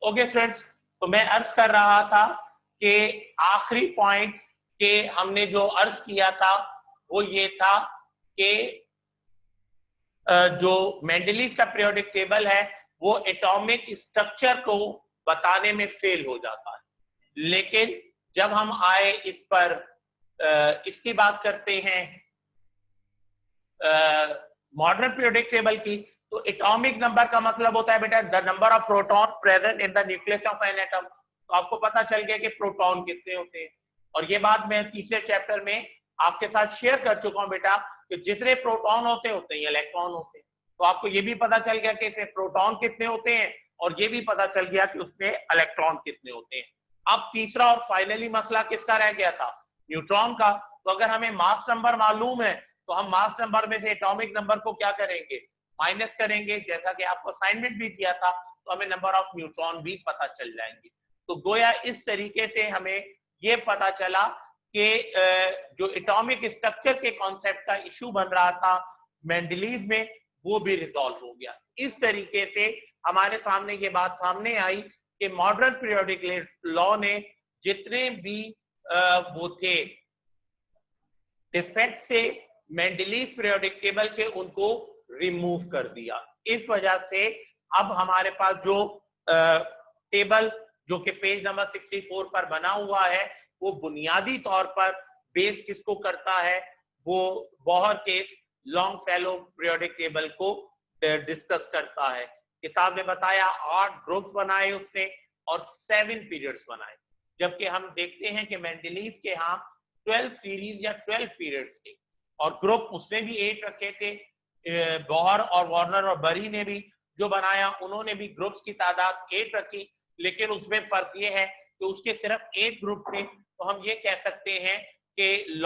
Okay friends, तो मैं अर्ज कर रहा था कि आखिरी पॉइंट के हमने जो अर्ज किया था वो ये था कि जो मेंडलीव का पीरियोडिक टेबल है वो एटॉमिक स्ट्रक्चर को बताने में फेल हो जाता है। लेकिन जब हम आए इस पर इसकी बात करते हैं मॉडर्न पीरियोडिक टेबल की, तो एटॉमिक नंबर का मतलब होता है बेटा the number of proton present in the nucleus of an atom. तो आपको पता चल गया कि प्रोटॉन कितने होते हैं, और ये बात मैं तीसरे चैप्टर में आपके साथ शेयर कर चुका हूं बेटा कि जितने प्रोटॉन होते हैं इलेक्ट्रॉन होते हैं। तो आपको ये भी पता चल गया कि इसमें प्रोटॉन कितने होते हैं और ये भी पता चल गया कि उसमें इलेक्ट्रॉन कितने होते हैं। अब तीसरा और फाइनली मसला किसका रह गया था? न्यूट्रॉन का। तो अगर हमें मास नंबर मालूम है तो हम मास नंबर में से एटॉमिक नंबर को क्या करेंगे? माइनस करेंगे, जैसा कि आपको असाइनमेंट भी दिया था, तो हमें नंबर ऑफ न्यूट्रॉन भी पता चल जाएंगे। तो गोया इस तरीके से हमें ये पता चला कि जो एटॉमिक स्ट्रक्चर के कॉन्सेप्ट का इशू बन रहा था मेंडलीव में, वो भी रिजॉल्व हो गया। इस तरीके से हमारे सामने ये बात सामने आई कि मॉडर्न पीरियोडिक लॉ ने जितने भी वो थे डिफेक्ट से मेंडलीव पीरियोडिक टेबल के, उनको रिमूव कर दिया। इस वजह से अब हमारे पास जो टेबल जो कि पेज नंबर 64 पर बना हुआ है वो बुनियादी तौर पर बेस किसको करता है? वो बोहर के लॉन्ग फेलो पीरियोडिक टेबल को डिस्कस करता है। किताब में बताया 8 ग्रुप्स बनाए उसने और 7 पीरियड्स बनाए, जबकि हम देखते हैं कि मेंडलीव के यहाँ 12 सीरीज या 12 पीरियड्स थे और ग्रुप उसने भी 8 रखे थे। बोहर और वार्नर और बरी ने भी जो बनाया उन्होंने भी ग्रुप्स की तादाद 8 रखी, लेकिन उसमें फर्क ये है कि उसके सिर्फ 8 ग्रुप थे। तो हम ये कह सकते हैं कि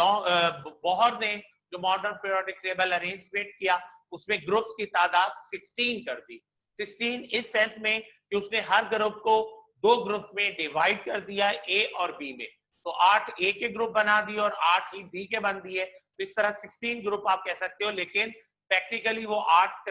बोहर ने जो मॉडर्न पीरियोडिक टेबल अरेंजमेंट किया उसमें ग्रुप्स की तादाद 16 कर दी। 16 इस सेंस में कि उसने हर ग्रुप को 2 ग्रुप में डिवाइड कर दिया, ए और बी में। तो 8 ए के ग्रुप बना दिए और 8 ही बी के बन दिए। तो इस तरह 16 ग्रुप आप कह सकते हो, लेकिन प्रैक्टिकली वो 8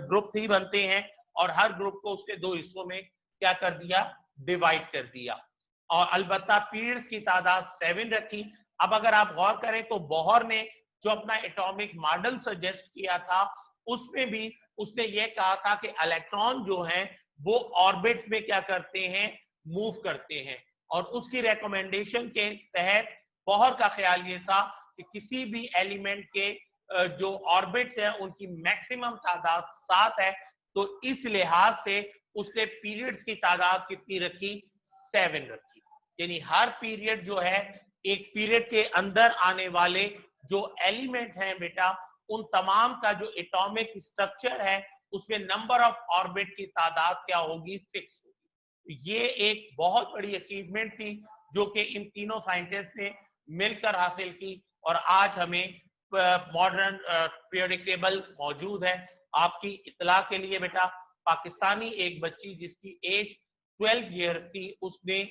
ग्रुप ही बनते हैं और हर ग्रुप को उसने 2 हिस्सों में क्या कर दिया? डिवाइड कर दिया। और अलबत्ता पीरियड्स की तादाद 7 रखी। अब अगर आप गौर करें तो बोहर ने जो अपना एटॉमिक मॉडल सजेस्ट किया था उसमें भी उसने ये कहा था कि इलेक्ट्रॉन जो हैं वो ऑर्बिट्स में क्या करते हैं? मूव करते हैं। और उसकी रेकमेंडेशन के तहत बोहर का ख्याल ये था कि किसी भी एलिमेंट के जो ऑर्बिट्स हैं उनकी मैक्सिमम तादाद 7 है। तो इस लिहाज से उसने पीरियड्स की तादाद कितनी रखी? 7 रखी। यानी हर पीरियड जो है, एक पीरियड के अंदर आने वाले जो एलिमेंट हैं बेटा, उन तमाम का जो एटॉमिक स्ट्रक्चर है उसमें नंबर ऑफ ऑर्बिट की तादाद क्या होगी? फिक्स होगी। ये एक बहुत बड़ी अचीवमेंट थी जो कि इन तीनों साइंटिस्ट ने मिलकर हासिल की और आज हमें मॉडर्न पीरियोडिक टेबल मौजूद है। आपकी इतला के लिए बेटा, पाकिस्तानी एक बच्ची जिसकी एज 12 ईयर थी, उसने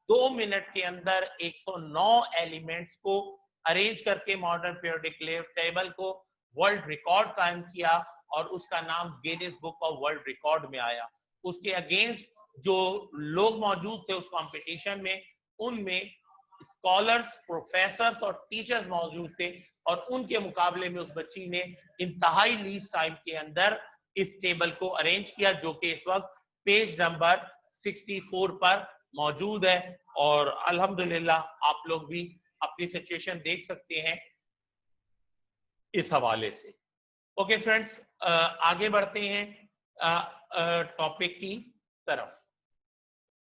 2 मिनट के अंदर 109 एलिमेंट्स को अरेंज करके मॉडर्न पीरियोडिक टेबल को वर्ल्ड रिकॉर्ड कायम किया और उसका नाम Guinness book of world record में आया। उसके अगेंस्ट जो लोग मौजूद थे उस कंपटीशन में, उनमें स्कॉलर्स, प्रोफेसर्स और टीचर्स मौजूद थे और उनके मुकाबले में उस बच्ची ने इंतहाई लीस्ट टाइम के अंदर इस टेबल को अरेंज किया, जो कि इस वक्त पेज नंबर 64 पर मौजूद है। और अल्हम्दुलिल्लाह आप लोग भी अपनी सिचुएशन देख सकते हैं इस हवाले से। ओके फ्रेंड्स, आगे बढ़ते हैं टॉपिक की तरफ।